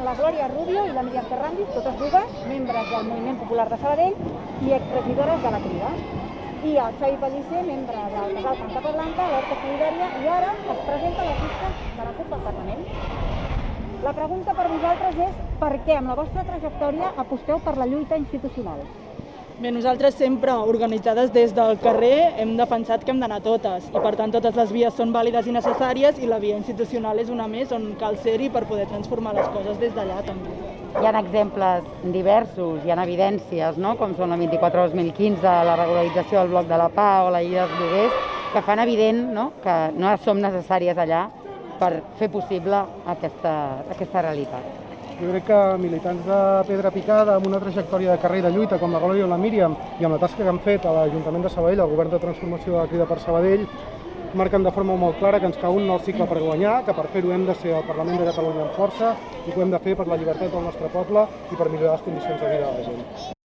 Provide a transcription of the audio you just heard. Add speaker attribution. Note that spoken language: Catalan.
Speaker 1: la Glòria Rubio i la Míriam Ferrandis, totes dues membres del Moviment Popular de Sabadell i exregidores de la Crida. I el Xavi Pellicer, membre del casal Can Capablanca, l'Horta Solidària, i ara es presenta a la llista de la CUP del Parlament. La pregunta per vosaltres és per què amb la vostra trajectòria aposteu per la lluita institucional?
Speaker 2: Bé, nosaltres sempre, organitzades des del carrer, hem defensat que hem d'anar totes i per tant totes les vies són vàlides i necessàries i la via institucional és una més on cal ser-hi per poder transformar les coses des d'allà també.
Speaker 3: Hi ha exemples diversos, hi ha evidències, no? Com són la 24/2015, la regularització del bloc de la Pau o la llei dels lloguers, que fan evident, no? Que no som necessàries allà per fer possible aquesta realitat.
Speaker 4: Jo crec que militants de Pedra Picada amb una trajectòria de carrer de lluita com la Glòria o la Míriam i amb la tasca que han fet a l'Ajuntament de Sabadell, al Govern de Transformació de la Crida per Sabadell, marquen de forma molt clara que ens cal un nou cicle per guanyar, que per fer-ho hem de ser al Parlament de Catalunya amb força i que ho hem de fer per la llibertat del nostre poble i per millorar les condicions de vida de la gent.